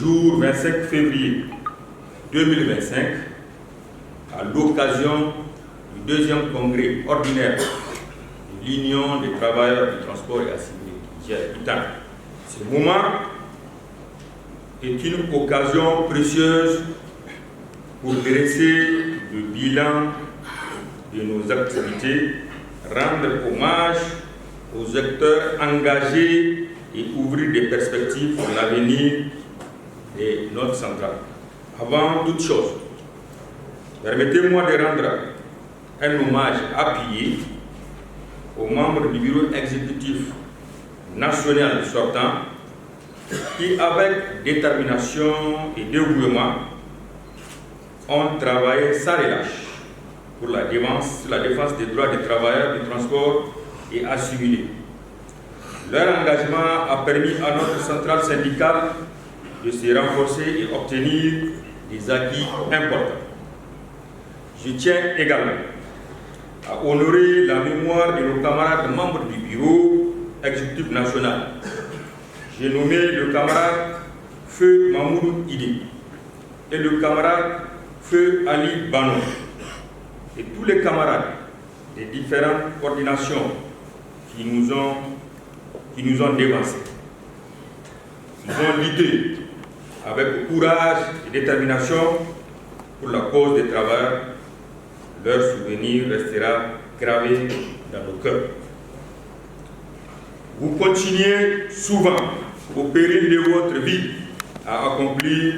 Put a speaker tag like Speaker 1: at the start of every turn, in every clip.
Speaker 1: jour 25 février 2025, à l'occasion du deuxième congrès ordinaire de l'Union des travailleurs du transport et assimilés qui gère l'État. Ce moment est une occasion précieuse pour dresser le bilan de nos activités, rendre hommage aux acteurs engagés et ouvrir des perspectives pour l'avenir de notre centrale. Avant toute chose, permettez-moi de rendre un hommage appuyé aux membres du bureau exécutif national sortant qui, avec détermination et dévouement, ont travaillé sans relâche pour la défense des droits des travailleurs du transport et assimilés. Leur engagement a permis à notre centrale syndicale de se renforcer et obtenir des acquis importants. Je tiens également à honorer la mémoire de nos camarades membres du bureau exécutif national. J'ai nommé le camarade Feu Mamoudou Idi et le camarade Feu Ali Banon et tous les camarades des différentes coordinations qui nous ont dévancés. Ils ont lutté avec courage et détermination pour la cause des travailleurs. Leur souvenir restera gravé dans nos cœurs. Vous continuez souvent, au péril de votre vie, à accomplir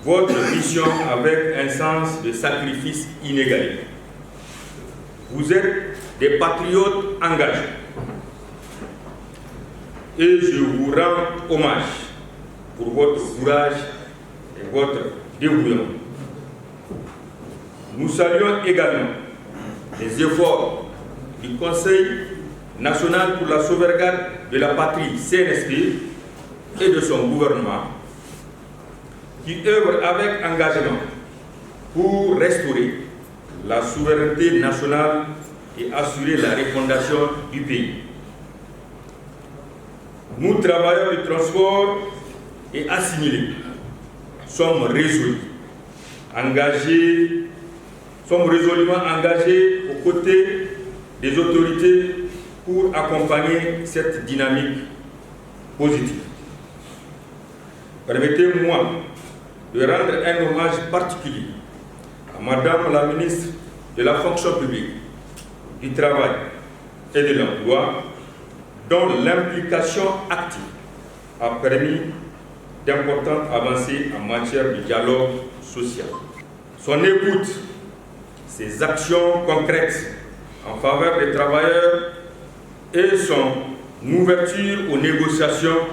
Speaker 1: votre mission avec un sens de sacrifice inégalé. Vous êtes des patriotes engagés et je vous rends hommage pour votre courage et votre dévouement. Nous saluons également les efforts du Conseil national pour la sauvegarde de la patrie CNSP et de son gouvernement qui œuvre avec engagement pour restaurer la souveraineté nationale et assurer la refondation du pays. Nous, travailleurs du transport et assimilés, sommes résolument engagés aux côtés des autorités pour accompagner cette dynamique positive. Permettez-moi de rendre un hommage particulier à Madame la ministre de la Fonction publique, du Travail et de l'Emploi, dont l'implication active a permis d'importantes avancées en matière de dialogue social. Son écoute, ses actions concrètes en faveur des travailleurs et son ouverture aux négociations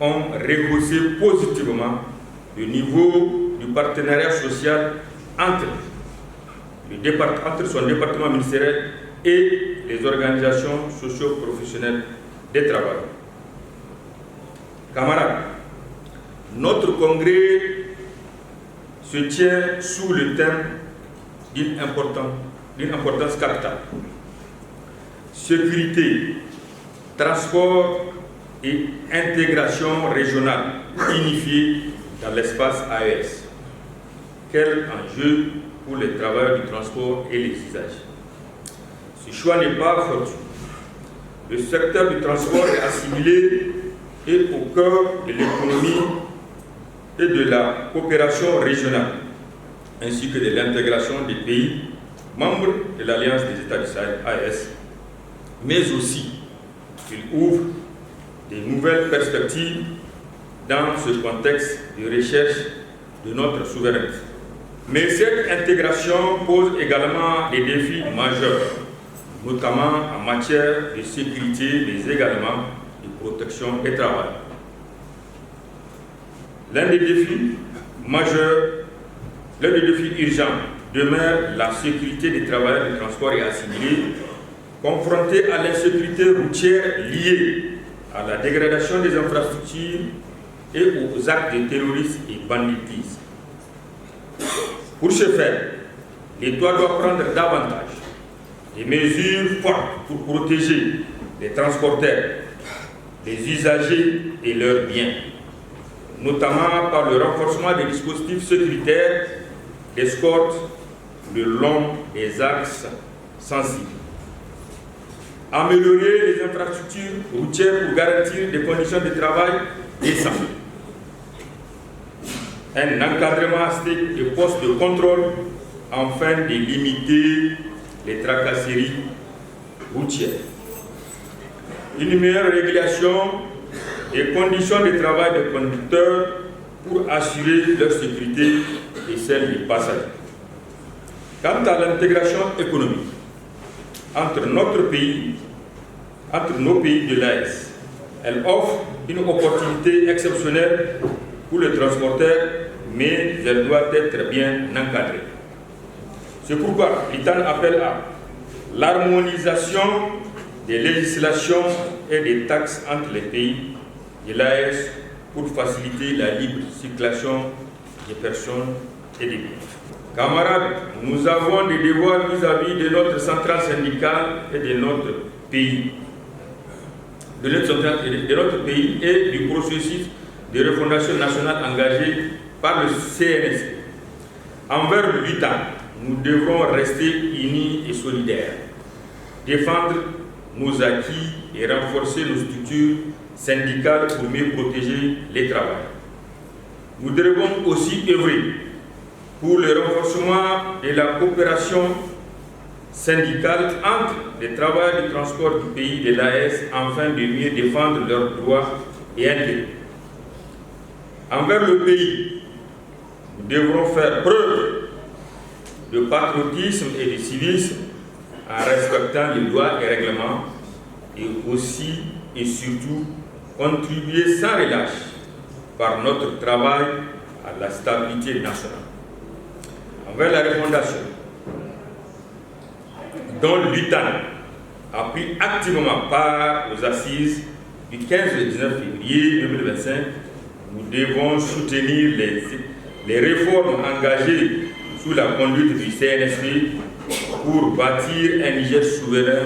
Speaker 1: ont rehaussé positivement le niveau du partenariat social entre son département ministériel et les organisations socio-professionnelles des travailleurs. Camarades, notre congrès se tient sous le thème d'une importance capitale. Sécurité, transport et intégration régionale unifiée dans l'espace AES. Quel enjeu pour les travailleurs du transport et les usagers. Ce choix n'est pas fortuit. Le secteur du transport est assimilé et au cœur de l'économie et de la coopération régionale, ainsi que de l'intégration des pays membres de l'Alliance des États du Sahel, AES, mais aussi il ouvre de nouvelles perspectives dans ce contexte de recherche de notre souveraineté. Mais cette intégration pose également des défis majeurs, notamment en matière de sécurité, mais également de protection des travailleurs. L'un des défis majeurs, l'un des défis urgents demeure la sécurité des travailleurs du transport et assimilés, confrontés à l'insécurité routière liée à la dégradation des infrastructures et aux actes de terrorisme et banditisme. Pour ce faire, l'État doit prendre davantage des mesures fortes pour protéger les transporteurs, les usagers et leurs biens. notamment par le renforcement des dispositifs sécuritaires d'escorte le long des axes sensibles. Améliorer les infrastructures routières pour garantir des conditions de travail décentes. Un encadrement strict des postes de contrôle afin de limiter les tracasseries routières. Une meilleure régulation des conditions de travail des conducteurs pour assurer leur sécurité et celle des passagers. Quant à l'intégration économique entre nos pays de l'AES, elle offre une opportunité exceptionnelle pour les transporteurs, mais elle doit être bien encadrée. C'est pourquoi l'ITAN appelle à l'harmonisation des législations et des taxes entre les pays de l'AES pour faciliter la libre circulation des personnes et des biens. Camarades, nous avons des devoirs vis-à-vis de notre centrale syndicale et de notre pays. De notre pays et du processus de refondation nationale engagé par le CNSP. Envers l'UTAN, nous devrons rester unis et solidaires, défendre nos acquis et renforcer nos structures syndicales pour mieux protéger les travailleurs. Nous devons aussi œuvrer pour le renforcement de la coopération syndicale entre les travailleurs du transport du pays de l'AES afin de mieux défendre leurs droits et intérêts. Envers le pays, nous devrons faire preuve de patriotisme et de civisme en respectant les lois et règlements et aussi et surtout contribuer sans relâche par notre travail à la stabilité nationale. Envers la refondation, dont l'UTAN a pris activement part aux assises du 15 et 19 février 2025, nous devons soutenir les réformes engagées sous la conduite du CNSP pour bâtir un Niger souverain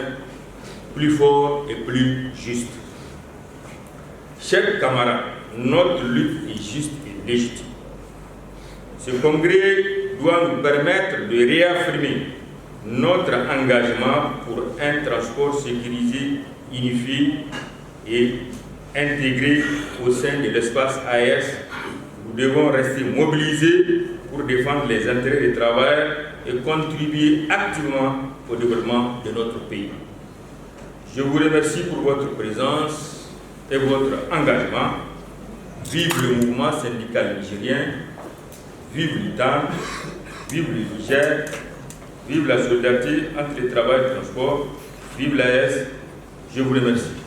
Speaker 1: plus fort et plus juste. Chers camarades, notre lutte est juste et légitime. Ce congrès doit nous permettre de réaffirmer notre engagement pour un transport sécurisé, unifié et intégré au sein de l'espace AES. Nous devons rester mobilisés pour défendre les intérêts des travailleurs et contribuer activement au développement de notre pays. Je vous remercie pour votre présence et votre engagement. Vive le mouvement syndical nigérien, vive l'UTAN, vive le Niger, vive la solidarité entre les travailleurs et le transport, vive l'AES. Je vous remercie.